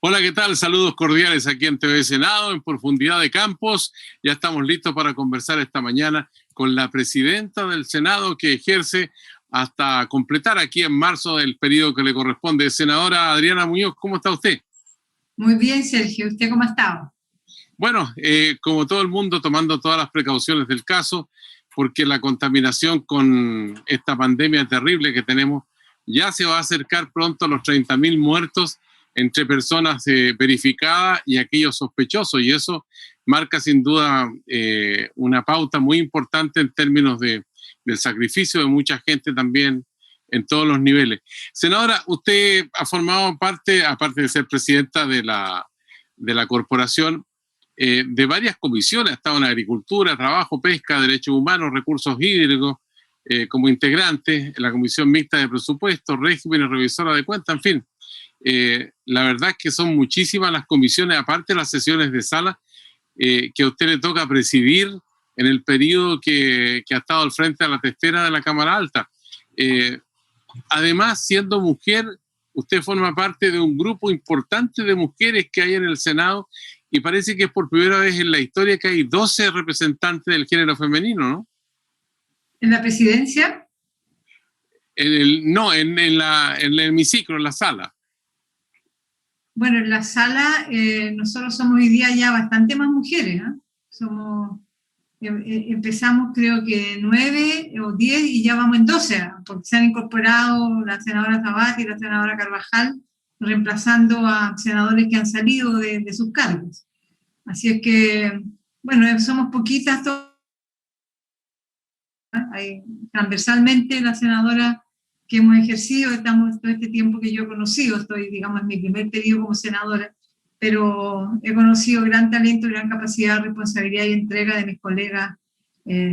Hola, ¿qué tal? Saludos cordiales aquí en TV Senado, en Profundidad de Campos. Ya estamos listos para conversar esta mañana con la presidenta del Senado que ejerce hasta completar aquí en marzo el periodo que le corresponde. Senadora Adriana Muñoz, ¿cómo está usted? Muy bien, Sergio. ¿Usted cómo ha estado? Bueno, como todo el mundo, tomando todas las precauciones del caso, porque la contaminación con esta pandemia terrible que tenemos ya se va a acercar pronto a los 30.000 muertos entre personas verificadas y aquellos sospechosos, y eso marca sin duda una pauta muy importante en términos del sacrificio de mucha gente también en todos los niveles. Senadora, usted ha formado parte, aparte de ser presidenta de la corporación, de varias comisiones, ha estado en Agricultura, Trabajo, Pesca, Derechos Humanos, Recursos Hídricos, como integrante en la Comisión Mixta de Presupuestos, Régimen y Revisora de Cuentas, en fin. La verdad es que son muchísimas las comisiones, aparte de las sesiones de sala, que a usted le toca presidir en el periodo que ha estado al frente de la testera de la Cámara Alta. Además, siendo mujer, usted forma parte de un grupo importante de mujeres que hay en el Senado y parece que es por primera vez en la historia que hay 12 representantes del género femenino, ¿no? ¿En la presidencia? No, en el hemiciclo, en la sala. Bueno, en la sala nosotros somos hoy día ya bastante más mujeres, ¿eh? Empezamos creo que 9 o 10 y ya vamos en 12, porque se han incorporado la senadora Zabate y la senadora Carvajal, reemplazando a senadores que han salido de sus cargos. Así es que, bueno, somos poquitas todas. Transversalmente la senadora que hemos ejercido, estamos todo este tiempo que yo he conocido, estoy, digamos, en mi primer periodo como senadora, pero he conocido gran talento, gran capacidad, responsabilidad y entrega de mis colegas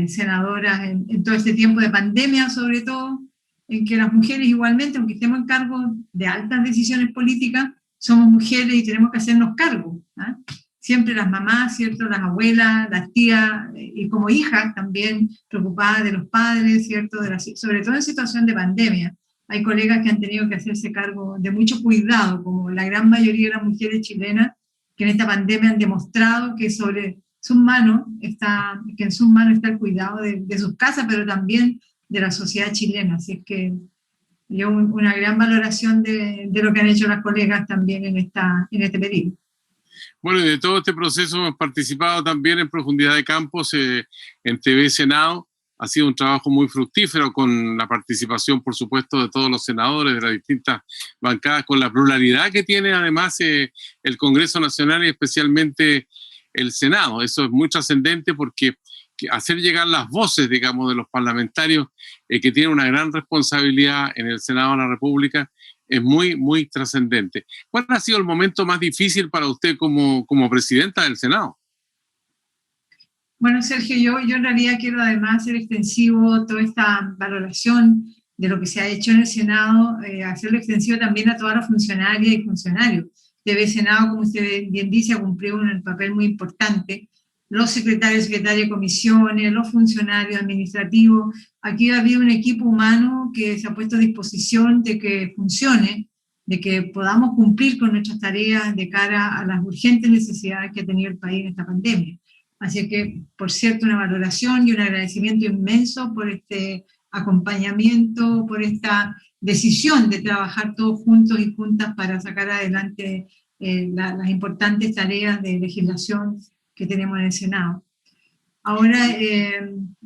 senadoras en todo este tiempo de pandemia, sobre todo, en que las mujeres igualmente, aunque estemos en cargo de altas decisiones políticas, somos mujeres y tenemos que hacernos cargo, ¿eh? Siempre las mamás, ¿cierto? Las abuelas, las tías, y como hijas también preocupadas de los padres, ¿cierto? Sobre todo en situación de pandemia. Hay colegas que han tenido que hacerse cargo de mucho cuidado, como la gran mayoría de las mujeres chilenas, que en esta pandemia han demostrado que sobre sus manos que en sus manos está el cuidado de sus casas, pero también de la sociedad chilena. Así es que yo una gran valoración de lo que han hecho las colegas también en este periodo. Bueno, y de todo este proceso hemos participado también en Profundidad de Campos, en TV Senado. Ha sido un trabajo muy fructífero con la participación, por supuesto, de todos los senadores de las distintas bancadas, con la pluralidad que tiene además el Congreso Nacional y especialmente el Senado. Eso es muy trascendente porque hacer llegar las voces, digamos, de los parlamentarios que tienen una gran responsabilidad en el Senado de la República es muy, muy trascendente. ¿Cuál ha sido el momento más difícil para usted como presidenta del Senado? Bueno, Sergio, yo en realidad quiero además hacer extensivo toda esta valoración de lo que se ha hecho en el Senado, hacerlo extensivo también a todas las funcionarias y funcionarios. TV Senado, como usted bien dice, ha cumplido un papel muy importante. Los secretarios y secretarias de comisiones, los funcionarios administrativos. Aquí ha habido un equipo humano que se ha puesto a disposición de que funcione, de que podamos cumplir con nuestras tareas de cara a las urgentes necesidades que ha tenido el país en esta pandemia. Así que, por cierto, una valoración y un agradecimiento inmenso por este acompañamiento, por esta decisión de trabajar todos juntos y juntas para sacar adelante las importantes tareas de legislación que tenemos en el Senado. Ahora,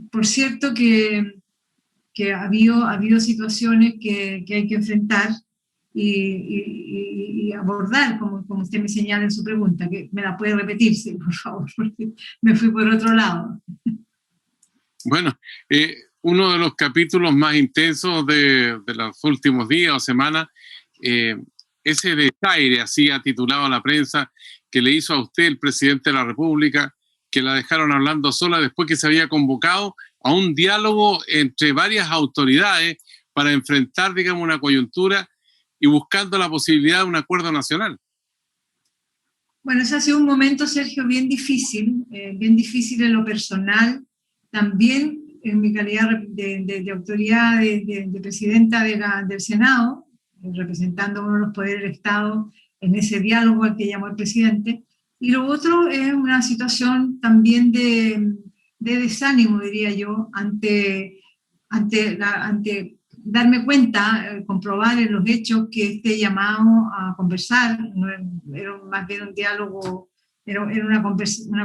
por cierto que ha habido situaciones que hay que enfrentar y abordar, como usted me señala en su pregunta, que me la puede repetir, sí, por favor, porque me fui por otro lado. Bueno, uno de los capítulos más intensos de los últimos días o semanas, ese desaire, así ha titulado a la prensa, que le hizo a usted el presidente de la República, que la dejaron hablando sola después que se había convocado a un diálogo entre varias autoridades para enfrentar, digamos, una coyuntura y buscando la posibilidad de un acuerdo nacional. Bueno, ese ha sido un momento, Sergio, bien difícil en lo personal, también en mi calidad de autoridad, de presidenta del Senado, representando uno de los poderes del Estado, en ese diálogo al que llamó el presidente. Y lo otro es una situación también de desánimo, diría yo, ante darme cuenta, comprobar en los hechos que este llamado a conversar no era más bien un diálogo, era una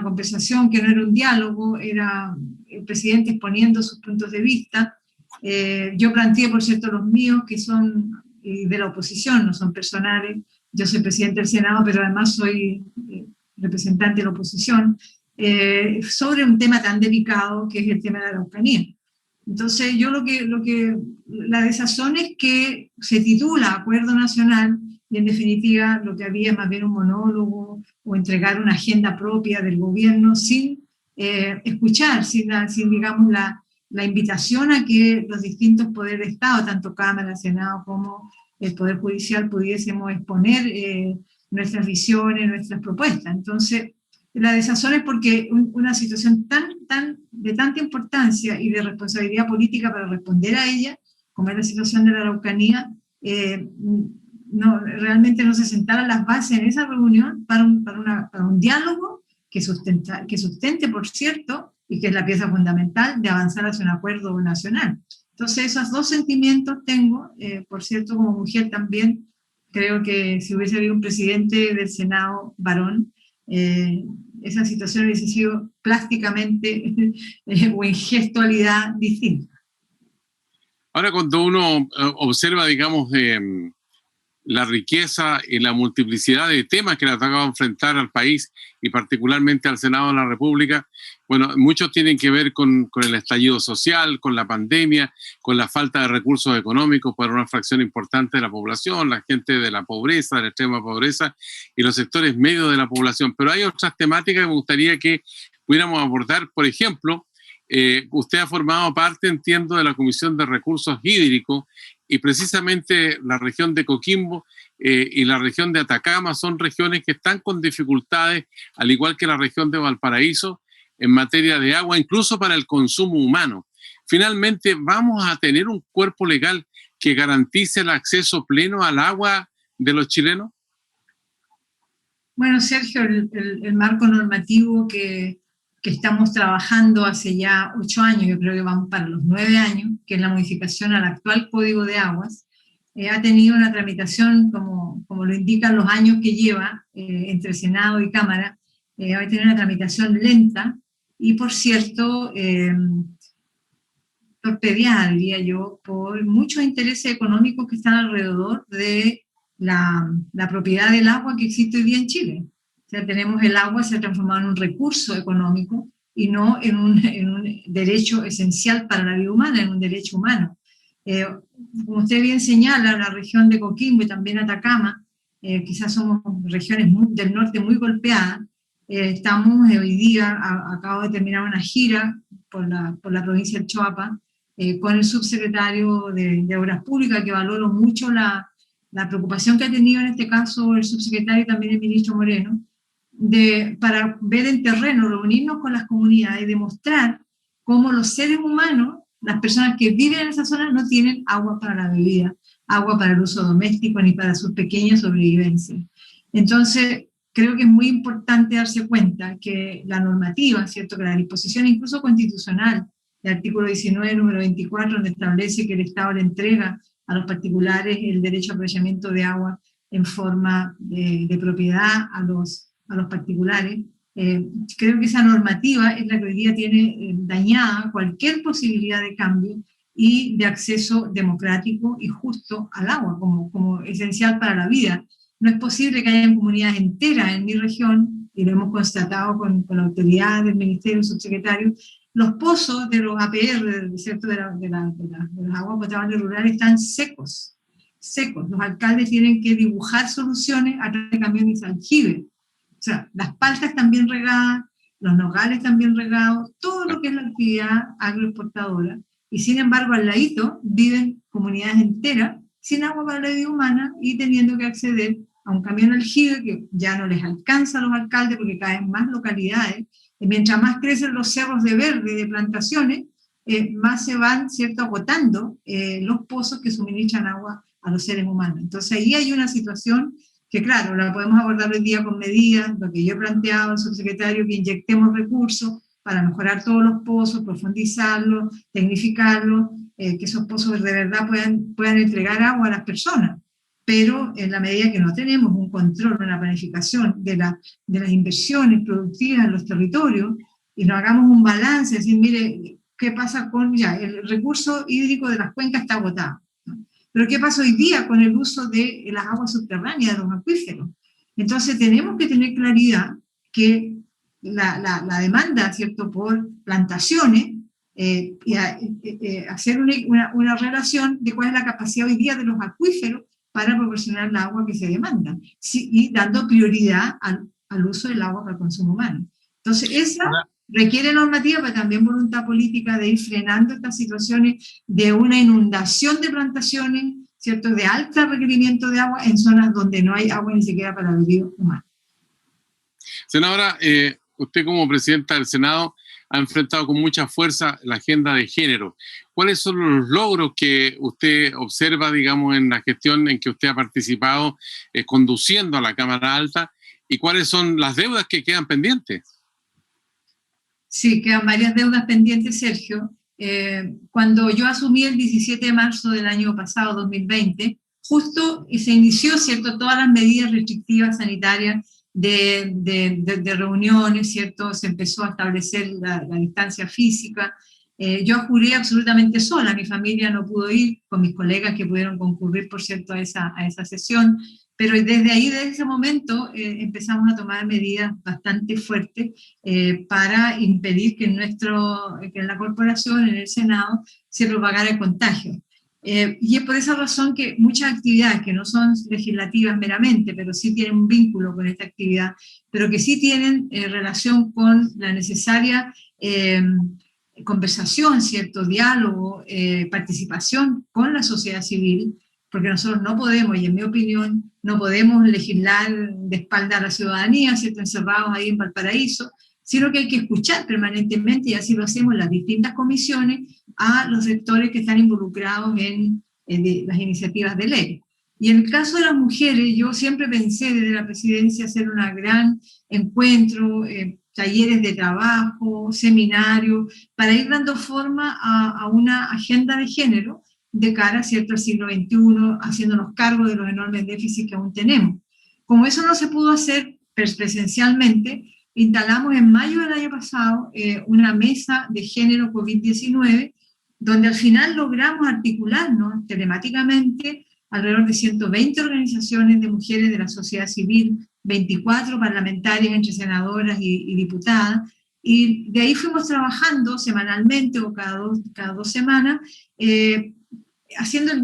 conversación que no era un diálogo, era el presidente exponiendo sus puntos de vista. Yo planteé, por cierto, los míos, que son de la oposición, no son personales. Yo soy presidente del Senado, pero además soy representante de la oposición, sobre un tema tan delicado que es el tema de la Araucanía. Entonces yo la desazón es que se titula Acuerdo Nacional y en definitiva lo que había es más bien un monólogo o entregar una agenda propia del gobierno sin escuchar, sin digamos, la invitación a que los distintos poderes de Estado, tanto Cámara, Senado como el Poder Judicial, pudiésemos exponer nuestras visiones, nuestras propuestas. Entonces, la desazón es porque una situación de tanta importancia y de responsabilidad política para responder a ella, como es la situación de la Araucanía, realmente no se sentaron las bases en esa reunión para un diálogo que sustente, por cierto, y que es la pieza fundamental de avanzar hacia un acuerdo nacional. Entonces, esos dos sentimientos tengo, por cierto, como mujer también, creo que si hubiese habido un presidente del Senado varón, esa situación hubiese sido plásticamente o en gestualidad distinta. Ahora, cuando uno observa, digamos, la riqueza y la multiplicidad de temas que le ha tocado enfrentar al país y particularmente al Senado de la República, bueno, muchos tienen que ver con el estallido social, con la pandemia, con la falta de recursos económicos para una fracción importante de la población, la gente de la pobreza, de la extrema pobreza y los sectores medios de la población. Pero hay otras temáticas que me gustaría que pudiéramos abordar. Por ejemplo, usted ha formado parte, entiendo, de la Comisión de Recursos Hídricos y precisamente la región de Coquimbo y la región de Atacama son regiones que están con dificultades, al igual que la región de Valparaíso, en materia de agua, incluso para el consumo humano. Finalmente, ¿vamos a tener un cuerpo legal que garantice el acceso pleno al agua de los chilenos? Bueno, Sergio, el marco normativo que estamos trabajando hace ya 8 años, yo creo que vamos para los 9 años, que es la modificación al actual Código de Aguas, ha tenido una tramitación, como lo indican los años que lleva entre Senado y Cámara, va a tener una tramitación lenta y, por cierto, torpedeada, diría yo, por muchos intereses económicos que están alrededor de la propiedad del agua que existe hoy día en Chile. O sea, tenemos el agua, se ha transformado en un recurso económico y no en un derecho esencial para la vida humana, en un derecho humano. Como usted bien señala, la región de Coquimbo y también Atacama, quizás somos regiones del norte muy golpeadas. Estamos hoy día, acabo de terminar una gira por la provincia del Choapa, con el subsecretario de Obras Públicas, que valoro mucho la preocupación que ha tenido en este caso el subsecretario y también el ministro Moreno, para ver en terreno, reunirnos con las comunidades y demostrar cómo los seres humanos, las personas que viven en esa zona, no tienen agua para la bebida, agua para el uso doméstico ni para su pequeña sobrevivencia. Entonces, creo que es muy importante darse cuenta que la normativa, ¿cierto?, que la disposición incluso constitucional, el artículo 19, número 24, donde establece que el Estado le entrega a los particulares el derecho a aprovechamiento de agua en forma de propiedad a los particulares. Creo que esa normativa es la que hoy día tiene dañada cualquier posibilidad de cambio y de acceso democrático y justo al agua como esencial para la vida. No es posible que haya comunidades enteras en mi región, y lo hemos constatado con la autoridad del Ministerio, el subsecretario, los pozos de los APR, ¿cierto?, de las aguas potables rurales están secos. Los alcaldes tienen que dibujar soluciones a través de camiones de aljibe. O sea, las paltas están bien regadas, los nogales están bien regados, todo lo que es la actividad agroexportadora. Y sin embargo, al ladito viven comunidades enteras sin agua para la vida humana y teniendo que acceder a un camión aljibe que ya no les alcanza a los alcaldes porque caen más localidades. Y mientras más crecen los cerros de verde y de plantaciones, más se van, ¿cierto?, agotando los pozos que suministran agua a los seres humanos. Entonces ahí hay una situación que claro, la podemos abordar hoy día con medidas, lo que yo he planteado al subsecretario, que inyectemos recursos para mejorar todos los pozos, profundizarlos, tecnificarlos, que esos pozos de verdad puedan entregar agua a las personas. Pero en la medida que no tenemos un control, una planificación de las inversiones productivas en los territorios, y no hagamos un balance, decir, mire, ¿qué pasa con ya? El recurso hídrico de las cuencas está agotado, ¿no? Pero ¿qué pasa hoy día con el uso de las aguas subterráneas, de los acuíferos? Entonces tenemos que tener claridad que la demanda, ¿cierto?, por plantaciones, hacer una relación de cuál es la capacidad hoy día de los acuíferos para proporcionar el agua que se demanda, sí, y dando prioridad al uso del agua para el consumo humano. Entonces, esa requiere normativa, pero también voluntad política de ir frenando estas situaciones de una inundación de plantaciones, ¿cierto?, de alto requerimiento de agua en zonas donde no hay agua ni siquiera para el vivo humano. Senadora, usted como presidenta del Senado ha enfrentado con mucha fuerza la agenda de género. ¿Cuáles son los logros que usted observa, digamos, en la gestión en que usted ha participado conduciendo a la Cámara Alta? ¿Y cuáles son las deudas que quedan pendientes? Sí, quedan varias deudas pendientes, Sergio. Cuando yo asumí el 17 de marzo del año pasado, 2020, justo se inició, ¿cierto?, todas las medidas restrictivas sanitarias de reuniones, ¿cierto? Se empezó a establecer la distancia física. Yo juré absolutamente sola, mi familia no pudo ir, con mis colegas que pudieron concurrir, por cierto, a esa sesión, pero desde ahí, desde ese momento, empezamos a tomar medidas bastante fuertes para impedir que en la corporación, en el Senado, se propagara el contagio. Y es por esa razón que muchas actividades que no son legislativas meramente, pero sí tienen un vínculo con esta actividad, pero que sí tienen relación con la necesaria conversación, cierto diálogo, participación con la sociedad civil, porque nosotros no podemos, y en mi opinión, no podemos legislar de espalda a la ciudadanía, ¿cierto?, encerrados ahí en Valparaíso, sino que hay que escuchar permanentemente, y así lo hacemos en las distintas comisiones, a los sectores que están involucrados en las iniciativas de ley. Y en el caso de las mujeres, yo siempre pensé desde la presidencia hacer un gran encuentro, talleres de trabajo, seminarios, para ir dando forma a una agenda de género de cara, ¿cierto?, al siglo XXI, haciéndonos cargo de los enormes déficits que aún tenemos. Como eso no se pudo hacer presencialmente, instalamos en mayo del año pasado una mesa de género COVID-19, donde al final logramos articularnos telemáticamente alrededor de 120 organizaciones de mujeres de la sociedad civil, 24 parlamentarias entre senadoras y diputadas, y de ahí fuimos trabajando semanalmente o cada dos semanas,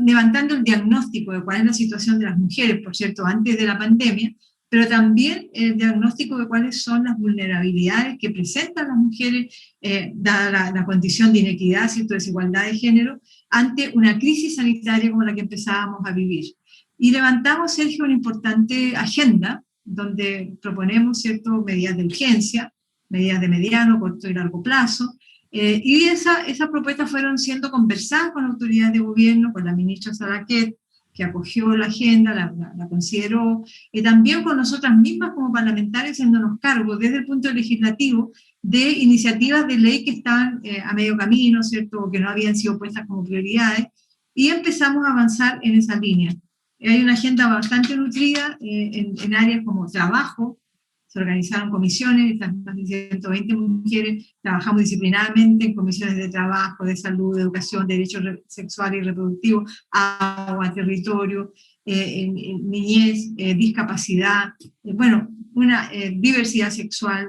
levantando el diagnóstico de cuál es la situación de las mujeres, por cierto, antes de la pandemia, pero también el diagnóstico de cuáles son las vulnerabilidades que presentan las mujeres, dada la condición de inequidad, ¿cierto?, desigualdad de género, ante una crisis sanitaria como la que empezábamos a vivir. Y levantamos, Sergio, una importante agenda, donde proponemos, ¿cierto?, medidas de urgencia, medidas de mediano, corto y largo plazo, y esas propuestas fueron siendo conversadas con autoridades de gobierno, con la ministra Salaquet, que acogió la agenda, la consideró, y también con nosotras mismas como parlamentarias, haciéndonos cargo desde el punto legislativo de iniciativas de ley que estaban a medio camino, ¿cierto?, o que no habían sido puestas como prioridades, y empezamos a avanzar en esa línea. Hay una agenda bastante nutrida en áreas como trabajo. Se organizaron comisiones, estas más de 120 mujeres, trabajamos disciplinadamente en comisiones de trabajo, de salud, de educación, de derechos sexuales y reproductivos, agua, territorio, niñez, discapacidad, bueno, una diversidad sexual.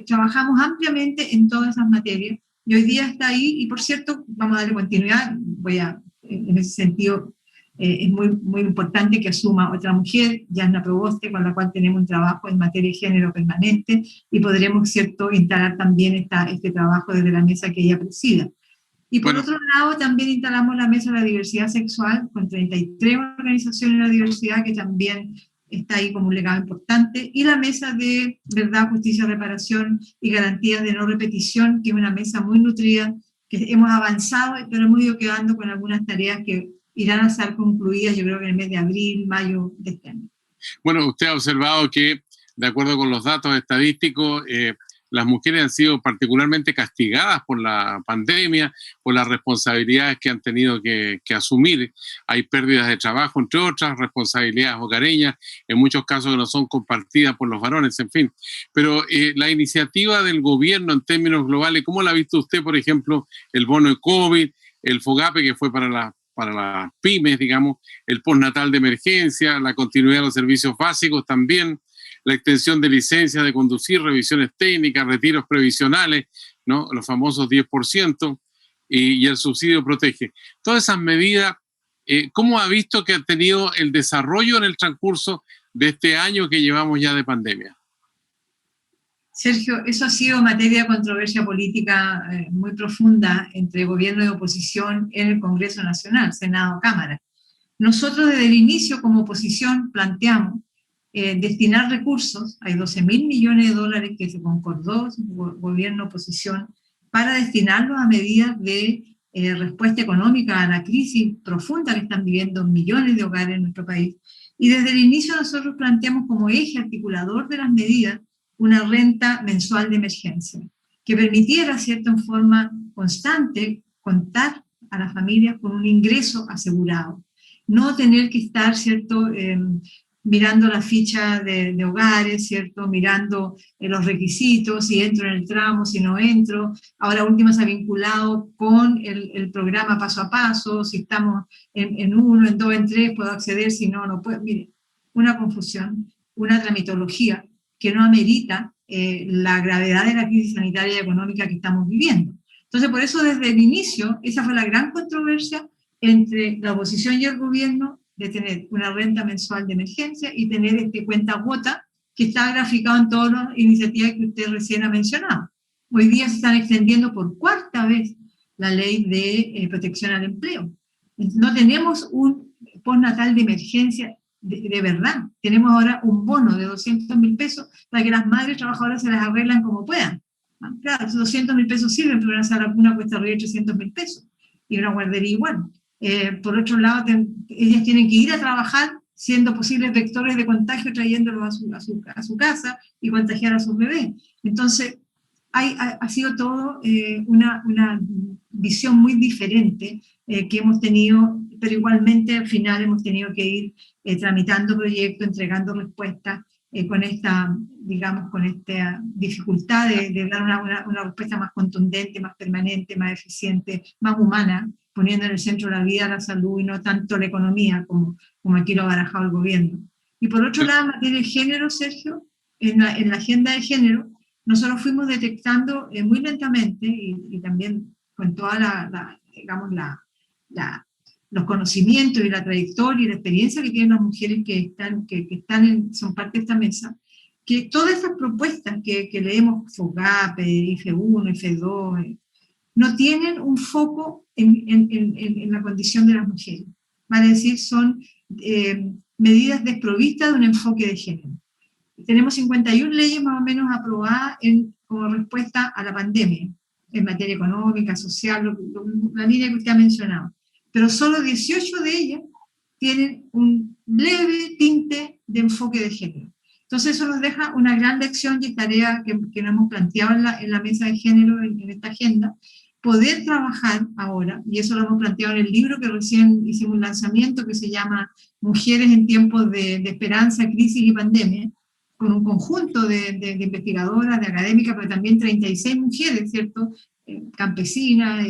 Trabajamos ampliamente en todas esas materias y hoy día está ahí, y por cierto, vamos a darle continuidad, en ese sentido, es muy importante que asuma otra mujer, Yasna Proboste, con la cual tenemos un trabajo en materia de género permanente, y podremos, ¿cierto?, instalar también este trabajo desde la mesa que ella presida. Y por otro lado, también instalamos la mesa de la diversidad sexual, con 33 organizaciones de la diversidad, que también está ahí como un legado importante, y la mesa de verdad, justicia, reparación y garantías de no repetición, que es una mesa muy nutrida, que hemos avanzado, pero hemos ido quedando con algunas tareas que irán a ser concluidas, yo creo que en el mes de abril, mayo de este año. Bueno, usted ha observado que, de acuerdo con los datos estadísticos, las mujeres han sido particularmente castigadas por la pandemia, por las responsabilidades que han tenido que asumir. Hay pérdidas de trabajo, entre otras, responsabilidades hogareñas, en muchos casos que no son compartidas por los varones, en fin. Pero la iniciativa del gobierno en términos globales, ¿cómo la ha visto usted, por ejemplo, el bono de COVID, el FOGAPE, que fue para las pymes, digamos, el postnatal de emergencia, la continuidad de los servicios básicos también, la extensión de licencias de conducir, revisiones técnicas, retiros previsionales, ¿no? Los famosos 10%, y el subsidio protege? Todas esas medidas, ¿cómo ha visto que ha tenido el desarrollo en el transcurso de este año que llevamos ya de pandemia? Sergio, eso ha sido materia de controversia política muy profunda entre gobierno y oposición en el Congreso Nacional, Senado, Cámara. Nosotros desde el inicio como oposición planteamos destinar recursos, hay 12.000 millones de dólares que se concordó, gobierno-oposición, para destinarlos a medidas de respuesta económica a la crisis profunda que están viviendo millones de hogares en nuestro país. Y desde el inicio nosotros planteamos como eje articulador de las medidas una renta mensual de emergencia, que permitiera, ¿cierto?, en forma constante contar a las familias con un ingreso asegurado. No tener que estar, ¿cierto?, mirando la ficha de hogares, ¿cierto?, mirando los requisitos, si entro en el tramo, si no entro. Ahora último se ha vinculado con el programa paso a paso, si estamos en 1, en 2, en 3, puedo acceder, si no, no puedo. Mire, una confusión, una tramitología que no amerita la gravedad de la crisis sanitaria y económica que estamos viviendo. Entonces, por eso desde el inicio, esa fue la gran controversia entre la oposición y el gobierno, de tener una renta mensual de emergencia y tener este cuenta-gota que está graficado en todas las iniciativas que usted recién ha mencionado. Hoy día se están extendiendo por cuarta vez la ley de protección al empleo. No tenemos un postnatal de emergencia de verdad. Tenemos ahora un bono de 200.000 pesos para que las madres trabajadoras se las arreglan como puedan. Claro, esos 200.000 pesos sirven, pero una cuesta arriba de 300.000 pesos. Y una guardería igual. Por otro lado, ellas tienen que ir a trabajar siendo posibles vectores de contagio, trayéndolos a su casa y contagiar a sus bebés. Entonces, ha sido todo una visión muy diferente que hemos tenido, pero igualmente al final hemos tenido que ir tramitando proyectos, entregando respuestas con esta, digamos, con esta dificultad de dar una respuesta más contundente, más permanente, más eficiente, más humana, poniendo en el centro la vida, la salud y no tanto la economía como aquí lo ha barajado el gobierno. Y por otro lado, en materia de género, Sergio, en la agenda de género, nosotros fuimos detectando muy lentamente y también con toda los conocimientos y la trayectoria y la experiencia que tienen las mujeres que son parte de esta mesa, que todas estas propuestas que leemos, FOGAPE, IFE1, IFE2, no tienen un foco en la condición de las mujeres. Vale decir, son medidas desprovistas de un enfoque de género. Tenemos 51 leyes más o menos aprobadas como respuesta a la pandemia, en materia económica, social, la línea que usted ha mencionado. Pero solo 18 de ellas tienen un leve tinte de enfoque de género. Entonces eso nos deja una gran lección y tarea que nos hemos planteado en la mesa de género, en esta agenda, poder trabajar ahora, y eso lo hemos planteado en el libro que recién hicimos un lanzamiento que se llama Mujeres en tiempos de esperanza, crisis y pandemia, con un conjunto de investigadoras, de académicas, pero también 36 mujeres, ¿cierto?, campesinas,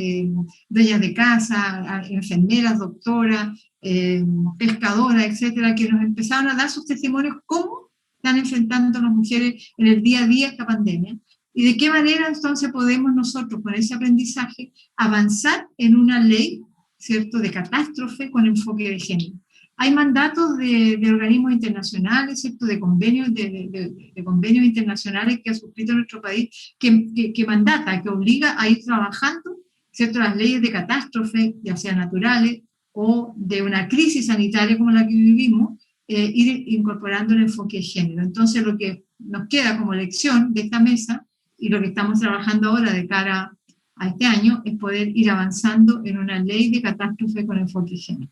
dueñas de casa, enfermeras, doctoras, pescadoras, etcétera, que nos empezaron a dar sus testimonios cómo están enfrentando las mujeres en el día a día esta pandemia y de qué manera entonces podemos nosotros con ese aprendizaje avanzar en una ley, ¿cierto?, de catástrofe con enfoque de género. Hay mandatos de organismos internacionales, ¿cierto?, de convenios internacionales que ha suscrito nuestro país, que mandata, que obliga a ir trabajando, ¿cierto?, las leyes de catástrofe, ya sean naturales o de una crisis sanitaria como la que vivimos, ir incorporando el enfoque de género. Entonces, lo que nos queda como lección de esta mesa y lo que estamos trabajando ahora de cara a este año es poder ir avanzando en una ley de catástrofe con enfoque de género.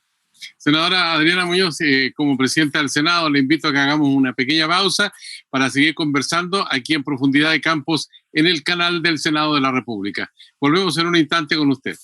Senadora Adriana Muñoz, como presidenta del Senado, le invito a que hagamos una pequeña pausa para seguir conversando aquí en Profundidad de Campos en el canal del Senado de la República. Volvemos en un instante con usted.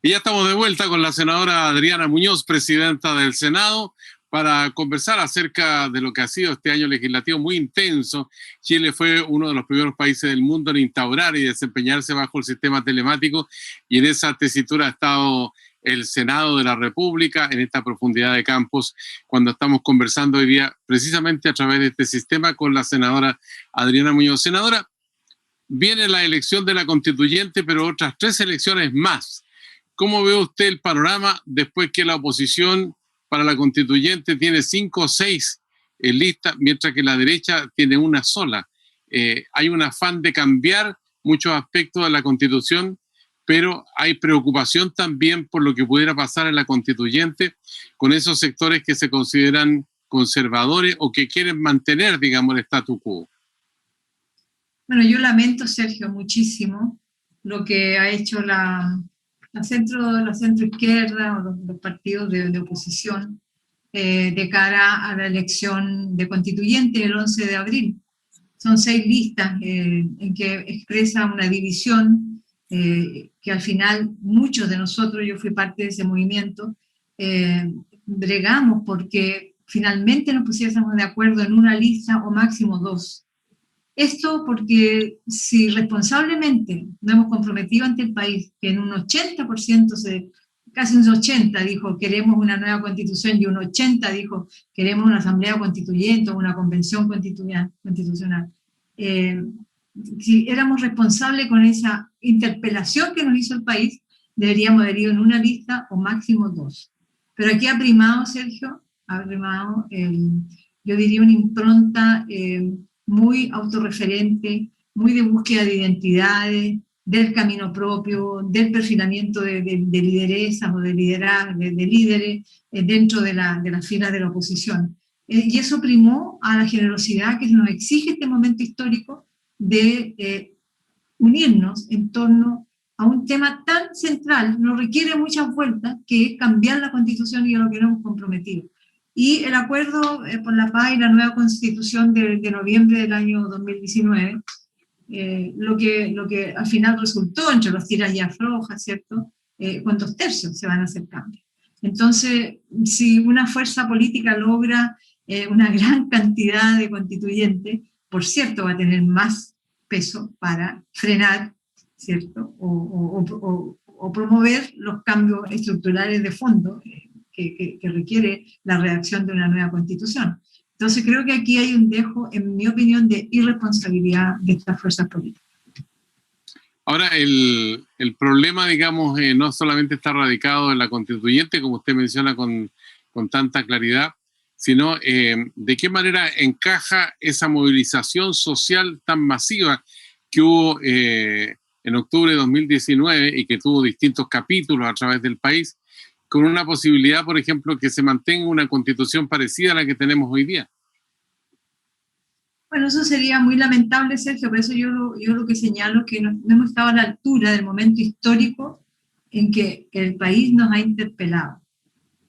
Y ya estamos de vuelta con la senadora Adriana Muñoz, presidenta del Senado, para conversar acerca de lo que ha sido este año legislativo muy intenso. Chile fue uno de los primeros países del mundo en instaurar y desempeñarse bajo el sistema telemático, y en esa tesitura ha estado el Senado de la República en esta Profundidad de Campos, cuando estamos conversando hoy día precisamente a través de este sistema con la senadora Adriana Muñoz. Senadora, viene la elección de la constituyente, pero otras 3 elecciones más. ¿Cómo ve usted el panorama después que la oposición para la constituyente tiene 5 o 6 listas, mientras que la derecha tiene una sola? Hay un afán de cambiar muchos aspectos de la Constitución, pero hay preocupación también por lo que pudiera pasar en la constituyente con esos sectores que se consideran conservadores o que quieren mantener, digamos, el statu quo. Bueno, yo lamento, Sergio, muchísimo lo que ha hecho la centro-izquierda o los partidos de oposición de cara a la elección de constituyente el 11 de abril. Son 6 listas en que expresa una división que al final muchos de nosotros, yo fui parte de ese movimiento, bregamos porque finalmente nos pusiésemos de acuerdo en una lista o máximo 2. Esto porque si responsablemente nos hemos comprometido ante el país, que en un 80%, casi un 80% dijo queremos una nueva constitución, y un 80% dijo queremos una asamblea constituyente o una convención constitucional. Si éramos responsables con esa interpelación que nos hizo el país, deberíamos haber ido en una lista o máximo 2. Pero aquí ha primado, Sergio, yo diría una impronta muy autorreferente, muy de búsqueda de identidades, del camino propio, del perfilamiento de lideresas o de líderes dentro de las filas de la oposición. Y eso primó a la generosidad que nos exige este momento histórico de unirnos en torno a un tema tan central, nos requiere muchas vueltas, que es cambiar la Constitución y a lo que nos hemos comprometido. Y el acuerdo por la paz y la nueva constitución de noviembre del año 2019, lo que al final resultó entre los tiras y aflojas, ¿cierto? Con 2/3 se van a hacer cambios. Entonces, si una fuerza política logra una gran cantidad de constituyentes, por cierto, va a tener más peso para frenar, ¿cierto? O promover los cambios estructurales de fondo que requiere la redacción de una nueva constitución. Entonces creo que aquí hay un dejo, en mi opinión, de irresponsabilidad de estas fuerzas políticas. Ahora, el problema, digamos, no solamente está radicado en la constituyente, como usted menciona con tanta claridad, sino de qué manera encaja esa movilización social tan masiva que hubo en octubre de 2019 y que tuvo distintos capítulos a través del país, con una posibilidad, por ejemplo, que se mantenga una constitución parecida a la que tenemos hoy día. Bueno, eso sería muy lamentable, Sergio, por eso yo lo que señalo es que no hemos estado a la altura del momento histórico en que el país nos ha interpelado.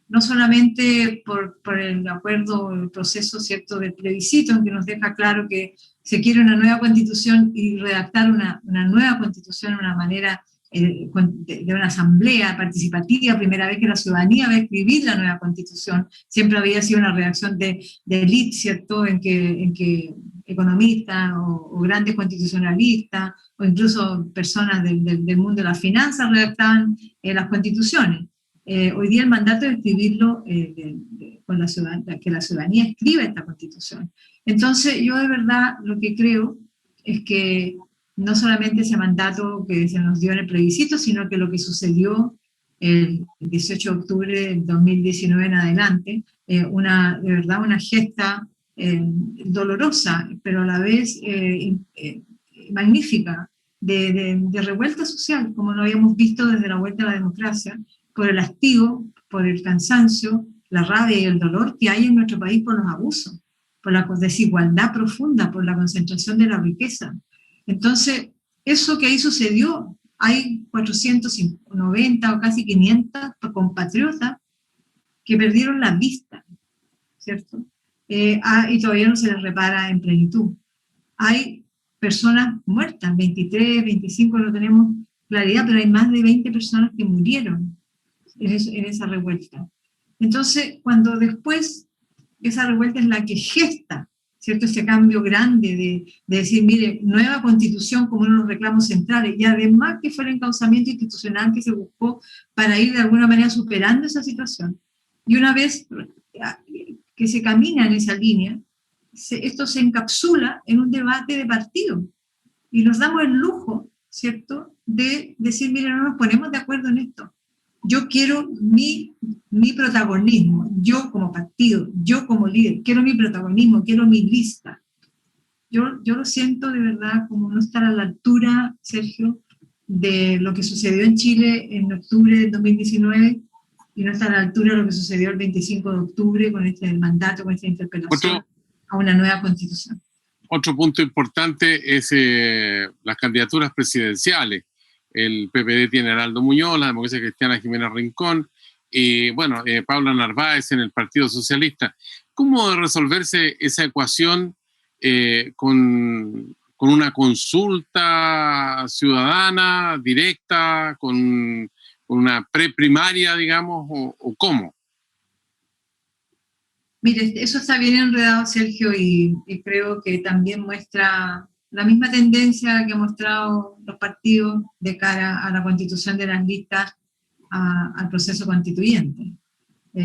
No solamente por el acuerdo, el proceso, ¿cierto?, del plebiscito, en que nos deja claro que se quiere una nueva constitución y redactar una nueva constitución de una manera de una asamblea participativa, primera vez que la ciudadanía va a escribir la nueva constitución. Siempre había sido una redacción de élite, ¿cierto?, en que economistas o grandes constitucionalistas o incluso personas del mundo de las finanzas redactaban las constituciones. Hoy día el mandato es escribirlo con que la ciudadanía escriba esta constitución. Entonces yo de verdad lo que creo es que no solamente ese mandato que se nos dio en el plebiscito, sino que lo que sucedió el 18 de octubre del 2019 en adelante, de verdad una gesta dolorosa, pero a la vez magnífica, de revuelta social, como no habíamos visto desde la vuelta a la democracia, por el hastío, por el cansancio, la rabia y el dolor que hay en nuestro país por los abusos, por la desigualdad profunda, por la concentración de la riqueza. Entonces, eso que ahí sucedió, hay 490 o casi 500 compatriotas que perdieron la vista, ¿cierto? Y todavía no se les repara en plenitud. Hay personas muertas, 23, 25, no tenemos claridad, pero hay más de 20 personas que murieron en esa revuelta. Entonces, cuando después esa revuelta es la que gesta, ¿cierto?, ese cambio grande de decir, mire, nueva constitución como uno de los reclamos centrales, y además que fue el encauzamiento institucional que se buscó para ir de alguna manera superando esa situación. Y una vez que se camina en esa línea, esto se encapsula en un debate de partido, y nos damos el lujo, ¿cierto?, de decir, mire, no nos ponemos de acuerdo en esto. Yo quiero mi protagonismo, yo como partido, yo como líder, quiero mi protagonismo, quiero mi lista. Yo lo siento de verdad como no estar a la altura, Sergio, de lo que sucedió en Chile en octubre del 2019 y no estar a la altura de lo que sucedió el 25 de octubre con este mandato, con esta interpelación a una nueva constitución. Otro punto importante es las candidaturas presidenciales. El PPD tiene a Heraldo Muñoz, la Democracia Cristiana Jimena Rincón, y bueno, Paula Narváez en el Partido Socialista. ¿Cómo resolverse esa ecuación con una consulta ciudadana directa, con una preprimaria, digamos, o cómo? Mire, eso está bien enredado, Sergio, y creo que también muestra la misma tendencia que han mostrado los partidos de cara a la constitución de las listas al proceso constituyente.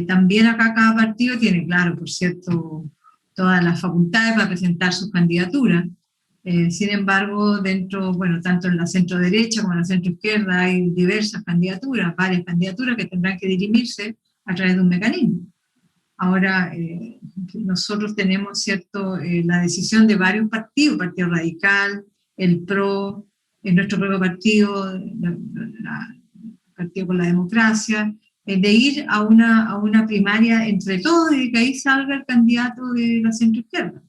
También acá cada partido tiene, claro, por cierto, todas las facultades para presentar sus candidaturas. Sin embargo, dentro, bueno, tanto en la centro derecha como en la centro izquierda hay diversas candidaturas, varias candidaturas que tendrán que dirimirse a través de un mecanismo. Ahora, nosotros tenemos, ¿cierto?, la decisión de varios partidos, Partido Radical, el PRO, nuestro propio partido, Partido por la Democracia, de ir a una primaria entre todos y que ahí salga el candidato de la centroizquierda.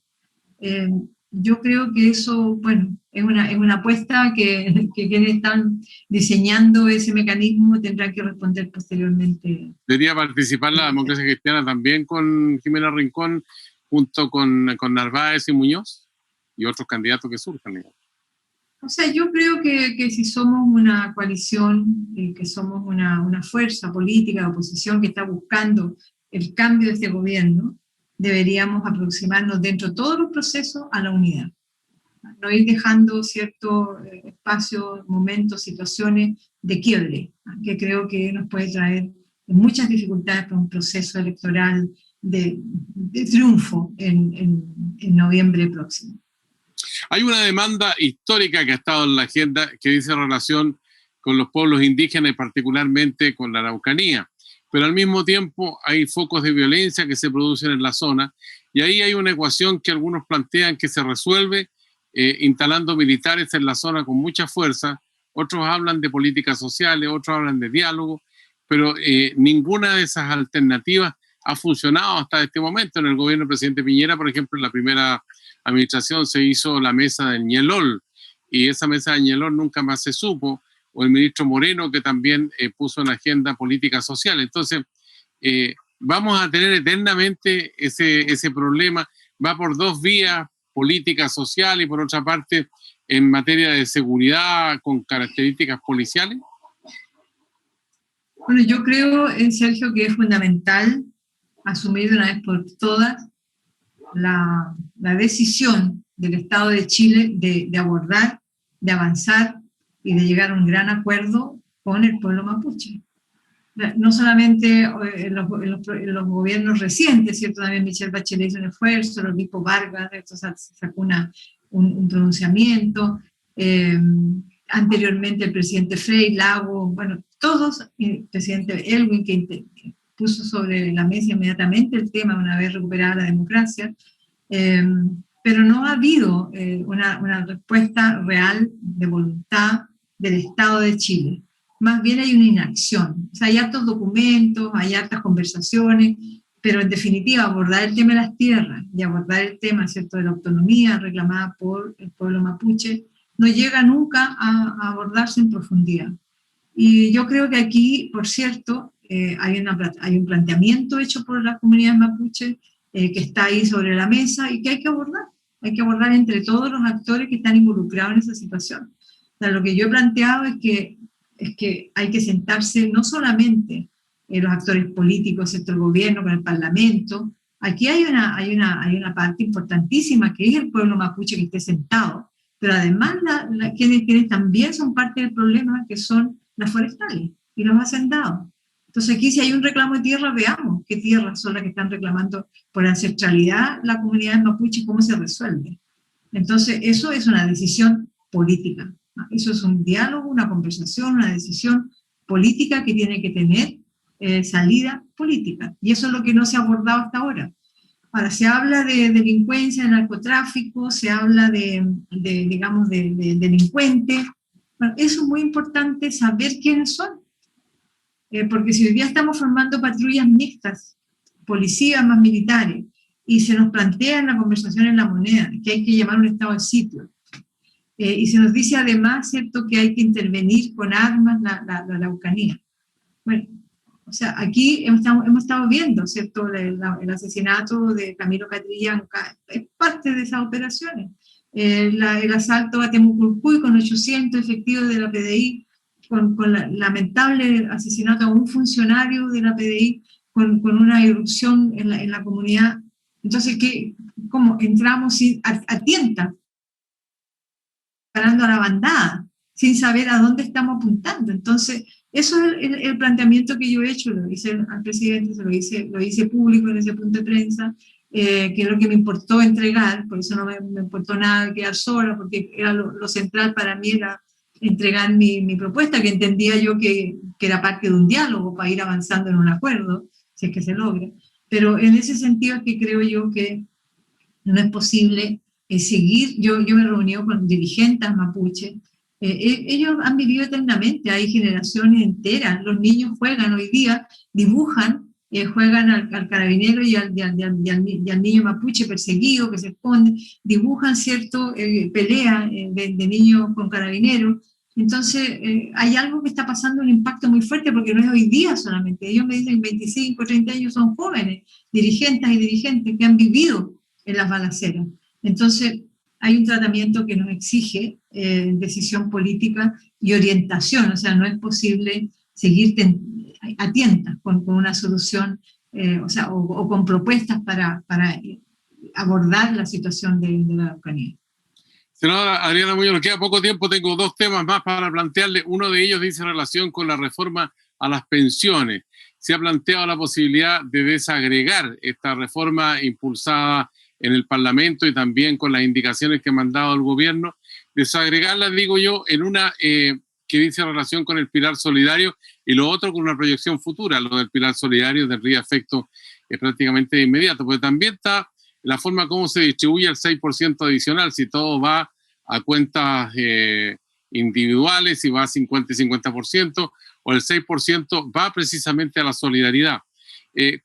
Yo creo que eso, bueno, es una apuesta que quienes están diseñando ese mecanismo tendrán que responder posteriormente. ¿Debería participar la Democracia Cristiana también con Jimena Rincón, junto con Narváez y Muñoz, y otros candidatos que surjan, digamos? O sea, yo creo que si somos una coalición, que somos una fuerza política de oposición que está buscando el cambio de este gobierno, deberíamos aproximarnos dentro de todos los procesos a la unidad. No ir dejando ciertos espacios, momentos, situaciones de quiebre, que creo que nos puede traer muchas dificultades para un proceso electoral de triunfo en noviembre próximo. Hay una demanda histórica que ha estado en la agenda que dice relación con los pueblos indígenas y particularmente con la Araucanía, pero al mismo tiempo hay focos de violencia que se producen en la zona y ahí hay una ecuación que algunos plantean que se resuelve instalando militares en la zona con mucha fuerza, otros hablan de políticas sociales, otros hablan de diálogo, pero ninguna de esas alternativas ha funcionado hasta este momento. En el gobierno del presidente Piñera, por ejemplo, en la primera administración se hizo la mesa del Ñelol, y esa mesa del Ñelol nunca más se supo, o el ministro Moreno, que también puso en la agenda política social. Entonces, vamos a tener eternamente ese problema. Va por dos vías, política social y por otra parte en materia de seguridad con características policiales. Bueno, yo creo, Sergio, que es fundamental asumir de una vez por todas la decisión del Estado de Chile de abordar, de avanzar y de llegar a un gran acuerdo con el pueblo mapuche. No solamente en los gobiernos recientes, ¿cierto? También Michelle Bachelet hizo un esfuerzo, el obispo Vargas sacó un pronunciamiento, anteriormente el presidente Frei, Lago, bueno, todos, el presidente Elwin, que puso sobre la mesa inmediatamente el tema una vez recuperada la democracia, pero no ha habido una respuesta real de voluntad del Estado de Chile. Más bien hay una inacción. O sea, hay hartos documentos, hay hartas conversaciones, pero en definitiva abordar el tema de las tierras y abordar el tema, ¿cierto?, de la autonomía reclamada por el pueblo mapuche, no llega nunca a abordarse en profundidad. Y yo creo que aquí, por cierto, hay un planteamiento hecho por la comunidad mapuche que está ahí sobre la mesa y que hay que abordar. Hay que abordar entre todos los actores que están involucrados en esa situación. O sea, lo que yo he planteado es que hay que sentarse no solamente los actores políticos, ¿cierto?, el gobierno, con el parlamento. Aquí hay una parte importantísima que es el pueblo mapuche que esté sentado, pero además quienes también son parte del problema, que son las forestales y los hacendados. Entonces aquí si hay un reclamo de tierra, veamos qué tierras son las que están reclamando por ancestralidad la comunidad mapuche y cómo se resuelve. Entonces eso es una decisión política, ¿no? Eso es un diálogo, una conversación, una decisión política que tiene que tener salida política. Y eso es lo que no se ha abordado hasta ahora. Ahora, se habla de delincuencia, de narcotráfico, se habla digamos, de delincuentes. Bueno, eso es muy importante saber quiénes son. Porque si hoy día estamos formando patrullas mixtas, policías más militares, y se nos plantea en la conversación en La Moneda que hay que llamar un estado de sitio, y se nos dice además, ¿cierto?, que hay que intervenir con armas la Araucanía. Bueno, o sea, aquí hemos estado viendo, ¿cierto?, el asesinato de Camilo Catrillanca, es parte de esas operaciones. El asalto a Temucurcuy con 800 efectivos de la PDI, con el lamentable asesinato a un funcionario de la PDI, con una irrupción en la comunidad. Entonces, ¿cómo entramos a tientas, parando a la bandada, sin saber a dónde estamos apuntando? Entonces, eso es el planteamiento que yo he hecho, lo hice al presidente, lo hice público en ese punto de prensa, que es lo que me importó entregar, por eso no me importó nada quedar sola, porque era lo central para mí, era entregar mi propuesta, que entendía yo que era parte de un diálogo para ir avanzando en un acuerdo, si es que se logra. Pero en ese sentido es que creo yo que no es posible seguir. Yo me he reunido con dirigentes mapuche. Ellos han vivido eternamente, hay generaciones enteras. Los niños juegan hoy día, dibujan, juegan al carabinero y al niño mapuche perseguido que se esconde, dibujan, ¿cierto?, pelea de niños con carabineros. Entonces, hay algo que está pasando, un impacto muy fuerte, porque no es hoy día solamente. Ellos me dicen 25, 30 años, son jóvenes, dirigentes y dirigentes que han vivido en las balaceras. Entonces, hay un tratamiento que nos exige decisión política y orientación. O sea, no es posible seguir a tientas con una solución, o con propuestas para abordar la situación de la Araucanía. Senadora Adriana Muñoz, nos queda poco tiempo, tengo dos temas más para plantearle. Uno de ellos dice relación con la reforma a las pensiones. Se ha planteado la posibilidad de desagregar esta reforma impulsada en el Parlamento y también con las indicaciones que ha mandado el gobierno, desagregarla, digo yo, en una que dice relación con el pilar solidario y lo otro con una proyección futura. Lo del pilar solidario tendría efecto prácticamente inmediato, porque también está la forma como se distribuye el 6% adicional, si todo va a cuentas individuales, si va a 50 y 50%, o el 6% va precisamente a la solidaridad.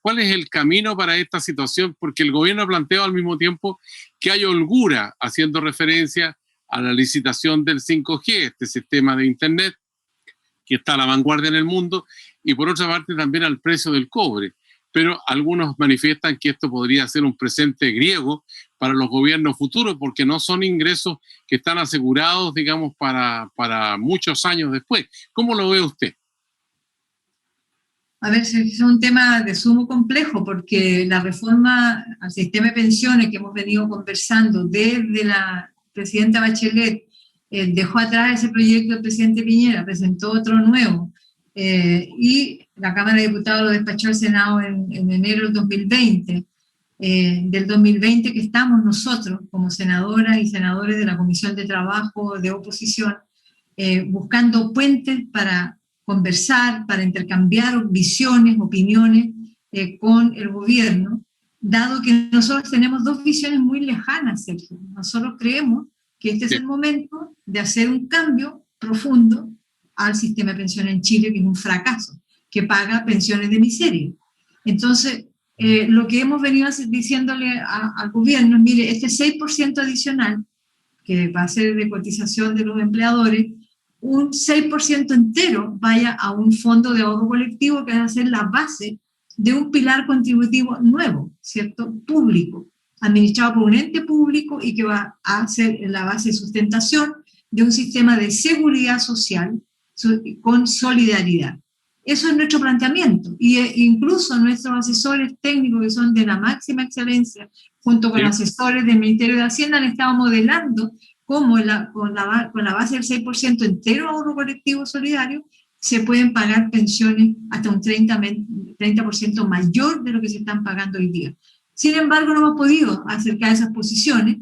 ¿Cuál es el camino para esta situación? Porque el gobierno ha planteado al mismo tiempo que hay holgura, haciendo referencia a la licitación del 5G, este sistema de Internet que está a la vanguardia en el mundo, y por otra parte también al precio del cobre. Pero algunos manifiestan que esto podría ser un presente griego para los gobiernos futuros, porque no son ingresos que están asegurados, digamos, para muchos años después. ¿Cómo lo ve usted? A ver, es un tema de sumo complejo, porque la reforma al sistema de pensiones que hemos venido conversando desde la presidenta Bachelet dejó atrás ese proyecto del presidente Piñera, presentó otro nuevo, y la Cámara de Diputados lo despachó al Senado en enero del 2020. Del 2020 que estamos nosotros como senadoras y senadores de la Comisión de Trabajo de Oposición, buscando puentes para conversar, para intercambiar visiones, opiniones con el gobierno, dado que nosotros tenemos dos visiones muy lejanas, Sergio. Nosotros creemos que este es el momento de hacer un cambio profundo al sistema de pensiones en Chile, que es un fracaso, que paga pensiones de miseria. Entonces, lo que hemos venido diciéndole al gobierno es, mire, este 6% adicional, que va a ser de cotización de los empleadores, un 6% entero vaya a un fondo de ahorro colectivo que va a ser la base de un pilar contributivo nuevo, ¿cierto? Público, administrado por un ente público y que va a ser la base de sustentación de un sistema de seguridad social con solidaridad. Eso es nuestro planteamiento. Y incluso nuestros asesores técnicos, que son de la máxima excelencia, junto con asesores del Ministerio de Hacienda, le estamos modelando cómo con la base del 6% entero ahorro colectivo solidario se pueden pagar pensiones hasta un 30% mayor de lo que se están pagando hoy día. Sin embargo, no hemos podido acercar esas posiciones.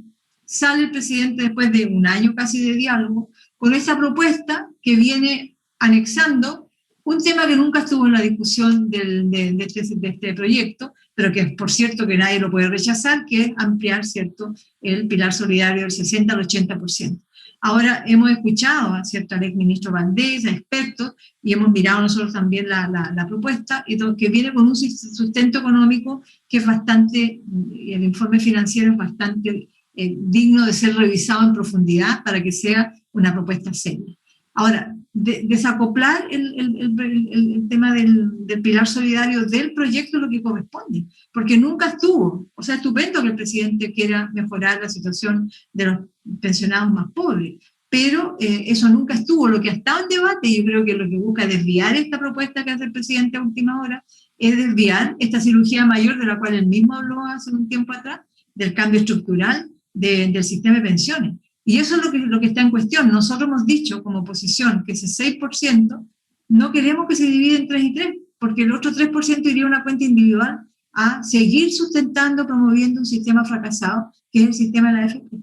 Sale el presidente después de un año casi de diálogo con esa propuesta que viene anexando un tema que nunca estuvo en la discusión de este proyecto, pero que por cierto que nadie lo puede rechazar, que es ampliar, ¿cierto?, el pilar solidario del 60 al 80%. Ahora hemos escuchado, ¿cierto?, al exministro Valdés, a expertos, y hemos mirado nosotros también la propuesta, que viene con un sustento económico que es bastante, el informe financiero es bastante digno de ser revisado en profundidad para que sea una propuesta seria. Ahora, desacoplar el tema del pilar solidario del proyecto es lo que corresponde, porque nunca estuvo. O sea, estupendo que el presidente quiera mejorar la situación de los pensionados más pobres, pero eso nunca estuvo. Lo que ha estado en debate, yo creo que lo que busca desviar esta propuesta que hace el presidente a última hora, es desviar esta cirugía mayor de la cual él mismo habló hace un tiempo atrás, del cambio estructural del sistema de pensiones. Y eso es lo que está en cuestión. Nosotros hemos dicho como oposición que ese 6% no queremos que se divida en 3 y 3, porque el otro 3% iría a una cuenta individual a seguir sustentando, promoviendo un sistema fracasado, que es el sistema de la AFP.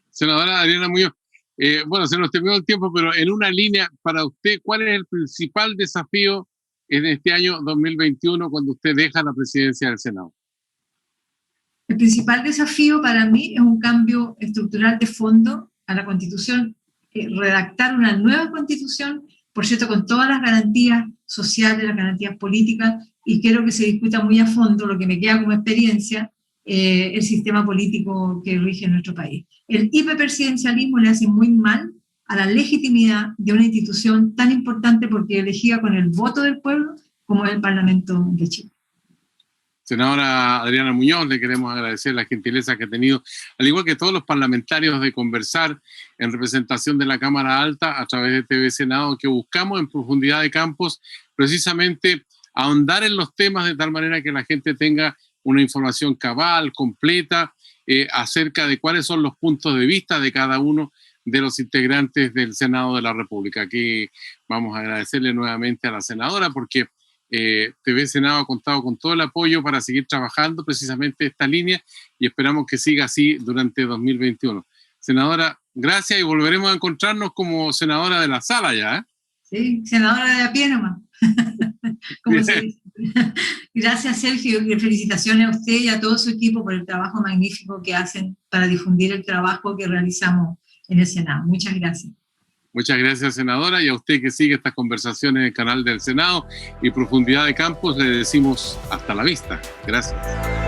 Senadora Adriana Muñoz, bueno, se nos terminó el tiempo, pero en una línea, para usted, ¿cuál es el principal desafío en este año 2021 cuando usted deja la presidencia del Senado? El principal desafío para mí es un cambio estructural de fondo a la Constitución, redactar una nueva Constitución, por cierto, con todas las garantías sociales, las garantías políticas, y quiero que se discuta muy a fondo, lo que me queda como experiencia, el sistema político que rige en nuestro país. El hiperpresidencialismo le hace muy mal a la legitimidad de una institución tan importante porque elegida con el voto del pueblo como es el Parlamento de Chile. Senadora Adriana Muñoz, le queremos agradecer la gentileza que ha tenido, al igual que todos los parlamentarios, de conversar en representación de la Cámara Alta a través de TV Senado, que buscamos en Profundidad de Campos precisamente ahondar en los temas de tal manera que la gente tenga una información cabal, completa, acerca de cuáles son los puntos de vista de cada uno de los integrantes del Senado de la República. Aquí vamos a agradecerle nuevamente a la senadora porque TV Senado ha contado con todo el apoyo para seguir trabajando precisamente esta línea y esperamos que siga así durante 2021. Senadora, gracias y volveremos a encontrarnos como senadora de la sala ya, ¿eh? Sí, senadora de a pie nomás. Como se dice. Gracias, Sergio, y felicitaciones a usted y a todo su equipo por el trabajo magnífico que hacen para difundir el trabajo que realizamos en el Senado. Muchas gracias. Muchas gracias, senadora, y a usted que sigue estas conversaciones en el canal del Senado y Profundidad de Campos, le decimos hasta la vista. Gracias.